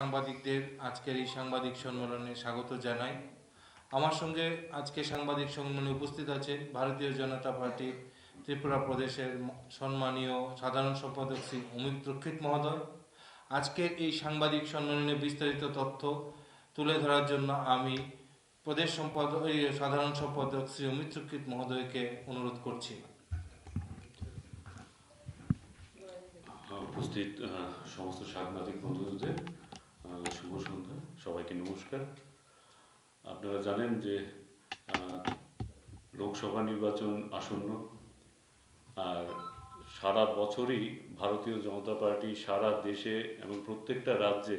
সাংবাদিকদের আজকের এই সাংবাদিক সম্মেলনে স্বাগত জানাই। আমার সঙ্গে আজকে সাংবাদিক সম্মেলনে উপস্থিত আছেন ভারতীয় জনতা পার্টি ত্রিপুরা প্রদেশের সম্মানীয় সাধারণ সম্পাদক শ্রী অমিত রক্ষিত মহোদয়। আজকের এই সাংবাদিক সম্মেলনে বিস্তারিত তথ্য তুলে ধরার জন্য আমি প্রদেশ সাধারণ সম্পাদক শ্রী অমিত রক্ষিত মহোদয়কে অনুরোধ করছি। উপস্থিত সমস্ত সাংবাদিক বন্ধুদের শুভ সন্ধ্যা, সবাইকে নমস্কার। আপনারা জানেন যে লোকসভা নির্বাচন আসন্ন, আর সারা বছরই ভারতীয় জনতা পার্টি সারা দেশে এবং প্রত্যেকটা রাজ্যে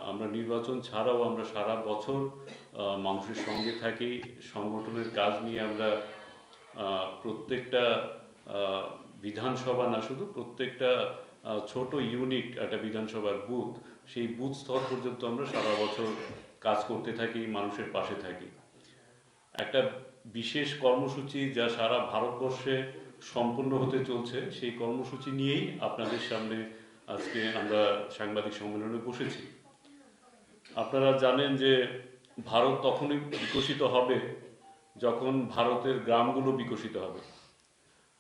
আমরা নির্বাচন ছাড়াও আমরা সারা বছর মানুষের সঙ্গে থাকি। সংগঠনের কাজ নিয়ে আমরা প্রত্যেকটা বিধানসভা না শুধু প্রত্যেকটা ছোট ইউনিট, একটা বিধানসভার বুথ, সেই বুথ স্তর পর্যন্ত আমরা সারা বছর কাজ করতে থাকি, মানুষের পাশে থাকি। একটা বিশেষ কর্মসূচি যা সারা ভারতবর্ষে সম্পূর্ণ হতে চলছে, সেই কর্মসূচি নিয়েই আপনাদের সামনে আজকে আমরা সাংবাদিক সম্মেলনে বসেছি। আপনারা জানেন যে ভারত তখনই বিকশিত হবে যখন ভারতের গ্রামগুলো বিকশিত হবে।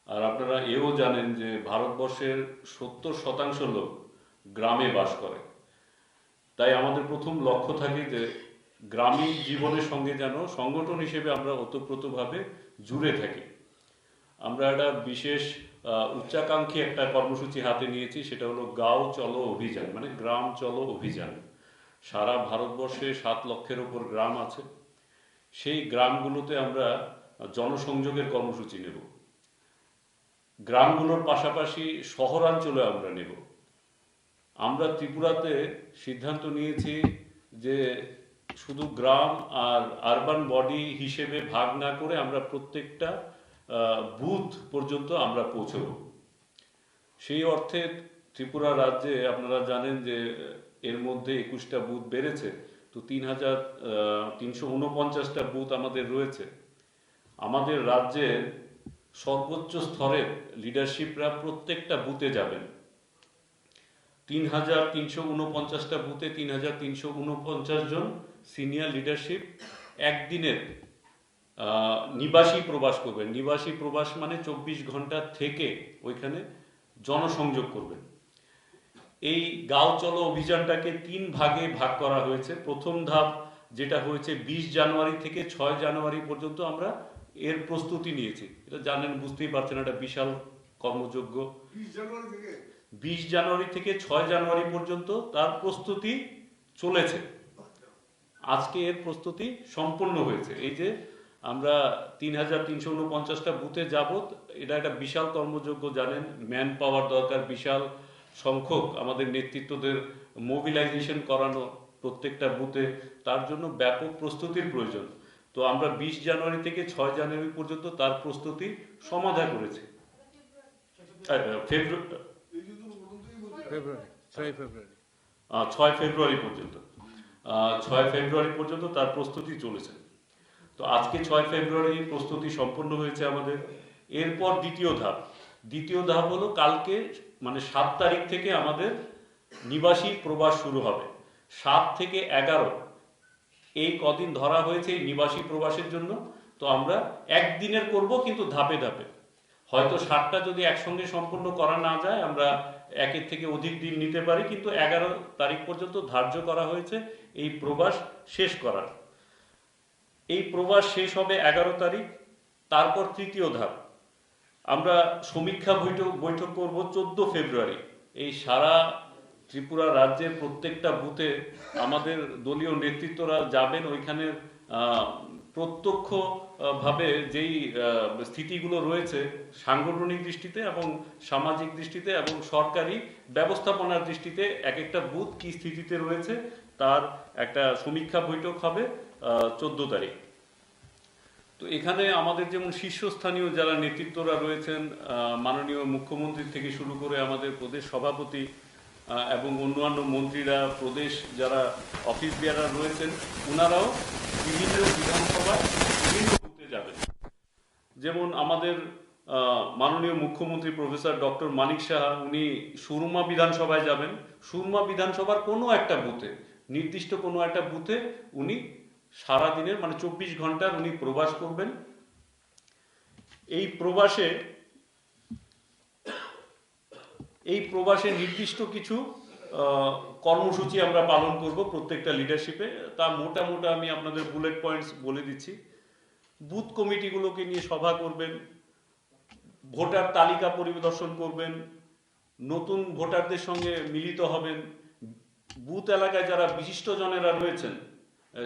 আর আপনারা এও জানেন যে ভারতবর্ষের 70% লোক গ্রামে বাস করে। তাই আমাদের প্রথম লক্ষ্য থাকে যে গ্রামীণ জীবনের সঙ্গে যেন সংগঠন হিসেবে আমরা ওতপ্রোতভাবে জুড়ে থাকি। আমরা একটা বিশেষ উচ্চাকাঙ্ক্ষী একটা কর্মসূচি হাতে নিয়েছি, সেটা হলো গাঁও চলো অভিযান, মানে গ্রাম চলো অভিযান। সারা ভারতবর্ষে 7 লক্ষের ওপর গ্রাম আছে। সেই গ্রামগুলোতে আমরা জনসংযোগের কর্মসূচি নেব। গ্রামগুলোর পাশাপাশি শহরাঞ্চলে আমরা নেব। আমরা ত্রিপুরাতে সিদ্ধান্ত নিয়েছি যে শুধু গ্রাম আর আরবান বডি হিসেবে ভাগ না করে আমরা প্রত্যেকটা বুথ পর্যন্ত আমরা পৌঁছব। সেই অর্থে ত্রিপুরা রাজ্যে আপনারা জানেন যে এর মধ্যে 21টা বুথ বেড়েছে, তো 3349টা বুথ আমাদের রয়েছে। আমাদের রাজ্যের সর্বোচ্চ স্তরের লিডারশিপরা প্রত্যেকটা বুথে যাবেন। 3349টা বুথে 3349 জন সিনিয়র লিডারশিপ একদিনের নিবাসী প্রবাস করবেন। নিবাসী প্রবাস মানে 24 ঘন্টা থেকে ওইখানে জনসংযোগ করবেন। এই গাঁও চলো অভিযানটাকে 3 ভাগে ভাগ করা হয়েছে। প্রথম ধাপ যেটা হয়েছে 20 জানুয়ারি থেকে 6 জানুয়ারি পর্যন্ত আমরা এর প্রস্তুতি নিয়েছি। এটা জানেন, বুঝতেই পারছেন, একটা বিশাল কর্মযজ্ঞ। 20 জানুয়ারি থেকে 6 জানুয়ারি পর্যন্ত তার প্রস্তুতি চলেছে। আজকে এর প্রস্তুতি সম্পন্ন হয়েছে। এই যে আমরা 3349টা বুথে যাবত, এটা একটা বিশাল কর্মযজ্ঞ। জানেন, ম্যান পাওয়ার দরকার, বিশাল সংখ্যক আমাদের নেতৃত্বদের মোবিলাইজেশন করানো প্রত্যেকটা বুথে, তার জন্য ব্যাপক প্রস্তুতির প্রয়োজন। তো আমরা 20 জানুয়ারি থেকে 6 জানুয়ারি পর্যন্ত তার প্রস্তুতি সমাধা করেছি। 6 ফেব্রুয়ারি পর্যন্ত 6 ফেব্রুয়ারি পর্যন্ত তার প্রস্তুতি চলেছে। তো আজকে 6 ফেব্রুয়ারি প্রস্তুতি সম্পন্ন হয়েছে আমাদের। এরপর দ্বিতীয় ধাপ হলো কালকে, মানে 7 তারিখ থেকে আমাদের নিবাসী প্রবাস শুরু হবে। 7 থেকে 11 এই কদিন ধরা হয়েছে এই নিবাসী প্রবাসের জন্য। তো আমরা একদিনের করব, কিন্তু ধাপে ধাপে। হয়তো 7টা যদি একসঙ্গে সম্পূর্ণ করা না যায়, আমরা একের থেকে অধিক দিন নিতে পারি, কিন্তু 11 তারিখ পর্যন্ত ধার্য করা হয়েছে এই প্রবাস শেষ করার। এই প্রবাস শেষ হবে 11 তারিখ। তারপর তৃতীয় ধাপ, আমরা সমীক্ষা বৈঠক করব 14 ফেব্রুয়ারি। এই সারা ত্রিপুরা রাজ্যের প্রত্যেকটা বুথে আমাদের দলীয় নেতৃত্বরা যাবেন। ওইখানে প্রত্যক্ষভাবে যেই স্থিতিগুলো রয়েছে সাংগঠনিক দৃষ্টিতে এবং সামাজিক দৃষ্টিতে এবং সরকারি ব্যবস্থাপনার দৃষ্টিতে, এক একটা বুথ কি স্থিতিতে রয়েছে তার একটা সমীক্ষা বৈঠক হবে 14 তারিখ। তো এখানে আমাদের যেমন শীর্ষস্থানীয় যারা নেতৃত্বরা রয়েছেন, মাননীয় মুখ্যমন্ত্রী থেকে শুরু করে আমাদের প্রদেশ সভাপতি এবং অন্যান্য মন্ত্রীরা, প্রদেশ যারা অফিস বিয়ারার রয়েছেন, ওনারাও বিভিন্ন বিধানসভায় বিভিন্ন বুথে যাবেন। যেমন আমাদের মাননীয় মুখ্যমন্ত্রী প্রফেসর ডক্টর মানিক সাহা উনি সুরমা বিধানসভায় যাবেন। সুরমা বিধানসভার কোনো একটা বুথে, নির্দিষ্ট কোনো একটা বুথে উনি সারাদিনের মানে 24 ঘন্টার উনি প্রবাস করবেন। এই প্রবাসে নির্দিষ্ট কিছু কর্মসূচি আমরা পালন করব প্রত্যেকটা লিডারশিপে। তার মোটা আমি আপনাদের বুলেট পয়েন্টস বলে দিচ্ছি। বুথ কমিটিগুলোকে নিয়ে সভা করবেন, ভোটার তালিকা পরিদর্শন করবেন, নতুন ভোটারদের সঙ্গে মিলিত হবেন, বুথ এলাকায় যারা বিশিষ্ট জনেরা রয়েছেন,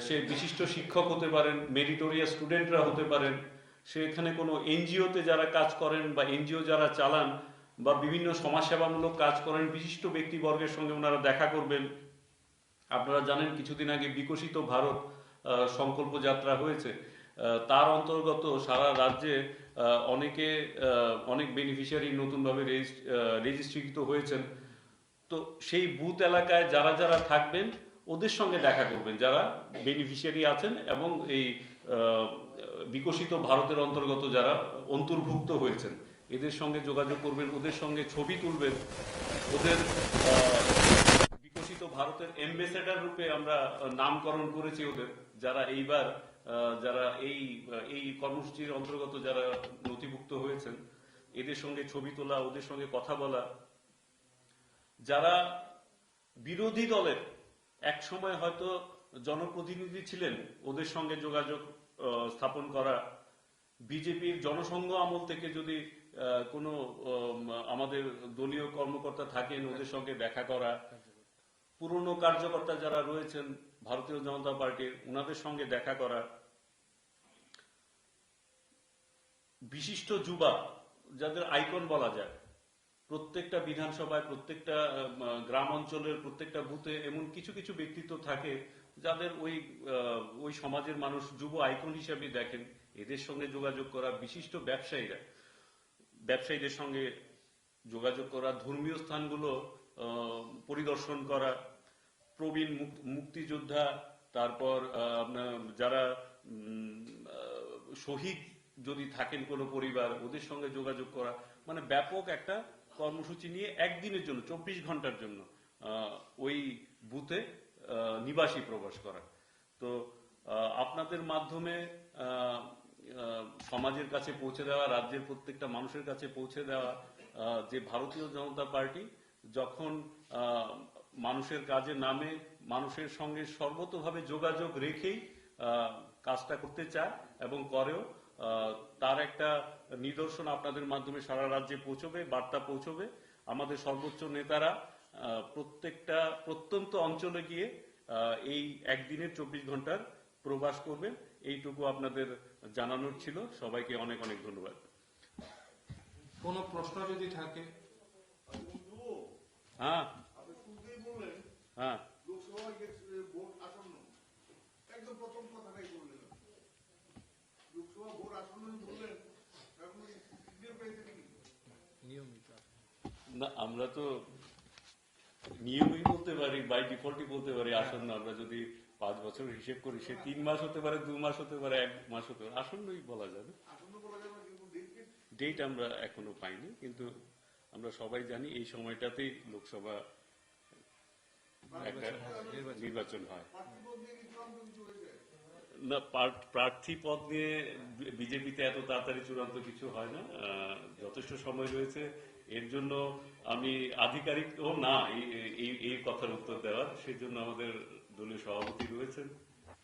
সে বিশিষ্ট শিক্ষক হতে পারেন, মেরিটোরিয়াস স্টুডেন্টরা হতে পারেন, সেখানে কোনো এনজিওতে যারা কাজ করেন বা এনজিও যারা চালান বা বিভিন্ন সমাজসেবামূলক কাজ করেন, বিশিষ্ট ব্যক্তিবর্গের সঙ্গে ওনারা দেখা করবেন। আপনারা জানেন কিছুদিন আগে বিকশিত ভারত সংকল্প যাত্রা হয়েছে, তার অন্তর্গত সারা রাজ্যে অনেক বেনিফিশিয়ারি নতুনভাবে রেজিস্ট্রিকৃত হয়েছেন। তো সেই বুথ এলাকায় যারা থাকবেন ওদের সঙ্গে দেখা করবেন, যারা বেনিফিশিয়ারি আছেন এবং এই বিকশিত ভারতের অন্তর্গত যারা অন্তর্ভুক্ত হয়েছেন এদের সঙ্গে যোগাযোগ করবেন, ওদের সঙ্গে ছবি তুলবেন, ওদের বিকশিত ভারতের অ্যাম্বাসেডর রূপে আমরা নামকরণ করেছি ওদের, যারা এইবার যারা এই কর্মসূচির অন্তর্গত যারা নথিভুক্ত হয়েছেন এদের সঙ্গে ছবি তোলা, ওদের সঙ্গে কথা বলা। যারা বিরোধী দলের এক সময় হয়তো জনপ্রতিনিধি ছিলেন ওদের সঙ্গে যোগাযোগ স্থাপন করা। বিজেপির জনসংঘ আমল থেকে যদি কোনো আমাদের দলীয় কর্মকর্তা থাকেন ওদের সঙ্গে দেখা করা। পুরনো কার্যকর্তা যারা রয়েছেন ভারতীয় জনতা পার্টির ওনাদের সঙ্গে দেখা করা। বিশিষ্ট যুবা যাদের আইকন বলা যায়, প্রত্যেকটা বিধানসভায় প্রত্যেকটা গ্রাম অঞ্চলের প্রত্যেকটা বুথে এমন কিছু ব্যক্তিত্ব থাকে যাদের ওই সমাজের মানুষ যুব আইকন হিসেবে দেখেন, এদের সঙ্গে যোগাযোগ করা। বিশিষ্ট ব্যবসায়ীদের সঙ্গে যোগাযোগ করা, ধর্মীয় স্থানগুলো পরিদর্শন করা, প্রবীণ মুক্তিযোদ্ধা, তারপর যারা শহীদ যদি থাকেন কোনো পরিবার ওদের সঙ্গে যোগাযোগ করা। মানে ব্যাপক একটা কর্মসূচি নিয়ে একদিনের জন্য 24 ঘন্টার জন্য ওই বুথে নিবাসী প্রবাস করা। তো আপনাদের মাধ্যমে সমাজের কাছে পৌঁছে দেওয়া, রাজ্যের প্রত্যেকটা মানুষের কাছে পৌঁছে দেওয়া যে ভারতীয় জনতা পার্টি যখন মানুষের কাজে নামে, মানুষের সঙ্গে সর্বতোভাবে যোগাযোগ রেখেই কাজটা করতে চায় এবং করেও, তার একটা নিদর্শন আপনাদের মাধ্যমে সারা রাজ্যে পৌঁছবে, বার্তা পৌঁছবে। আমাদের সর্বোচ্চ নেতারা প্রত্যেকটা প্রত্যন্ত অঞ্চলে গিয়ে এই একদিনের 24 ঘন্টার প্রবাস করবেন, এইটুকু আপনাদের জানানোর ছিল। সবাইকে অনেক ধন্যবাদ। কোনো প্রশ্ন যদি থাকে? হ্যাঁ হ্যাঁ না, আমরা তো নিয়মই বলতে পারি, বাই ডিফল্টই বলতে পারি আসন্ন। আমরা যদি 5 বছর হিসেব করি, সে 3 মাস হতে পারে, 2 মাস হতে পারে, 1 মাস হতে পারে, আসন্নই বলা যাবে। ডেট আমরা এখনো পাইনি, কিন্তু আমরা সবাই জানি এই সময়টাতেই লোকসভা একটা নির্বাচন হয়। না, প্রার্থী পদ নিয়ে বিজেপিতে এত তাড়াতাড়ি চূড়ান্ত কিছু হয় না, যথেষ্ট সময় রয়েছে। এর জন্য আমি আধিকারিক না এই কথার উত্তর দেওয়ার, সেই জন্য আমাদের দলীয় সভাপতি রয়েছেন,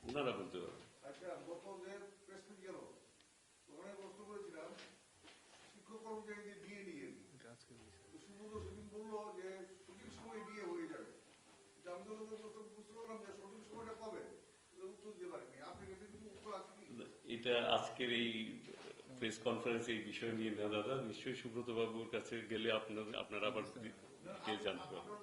ওনারা বলতে পারবেন। এটা আজকের এই প্রেস কনফারেন্স এই বিষয় নিয়ে না দাদা, নিশ্চয়ই সুব্রত বাবুর কাছে গেলে আপনারা আবার জানতে পারবেন।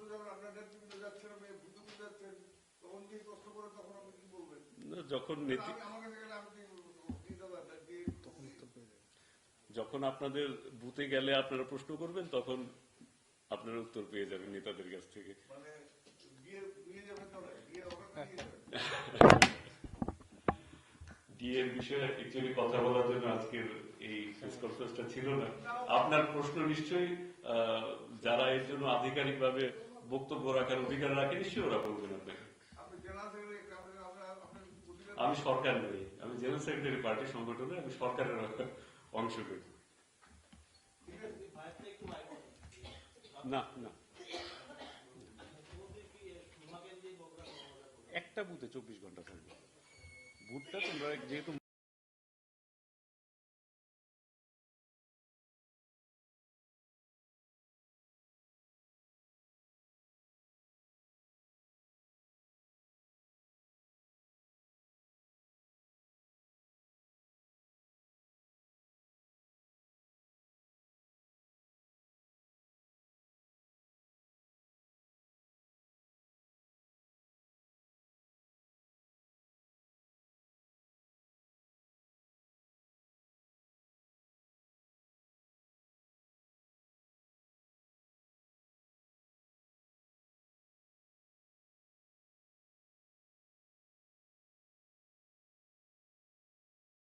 যখন আপনাদের বুথে গেলে আপনারা প্রশ্ন করবেন তখন আপনারা উত্তর পেয়ে যাবেন নেতাদের কাছ থেকে। ডিএর বিষয়ে অ্যাকচুয়ালি কথা বলার জন্য আজকের এই প্রেস কনফারেন্সটা ছিল না। আপনার প্রশ্ন নিশ্চয়ই যারা এর জন্য আধিকারিকভাবে বক্তব্য রাখার অধিকার রাখে নিশ্চয়ই ওরা বলবেন আপনাকে। আমি সরকার নই, আমি জেনারেল সেক্রেটারি পার্টি সংগঠনে, আমি সরকারের অংশ করি। না না, একটা বুথে 24 ঘন্টা থাকবে। বুথটা তোমরা যেহেতু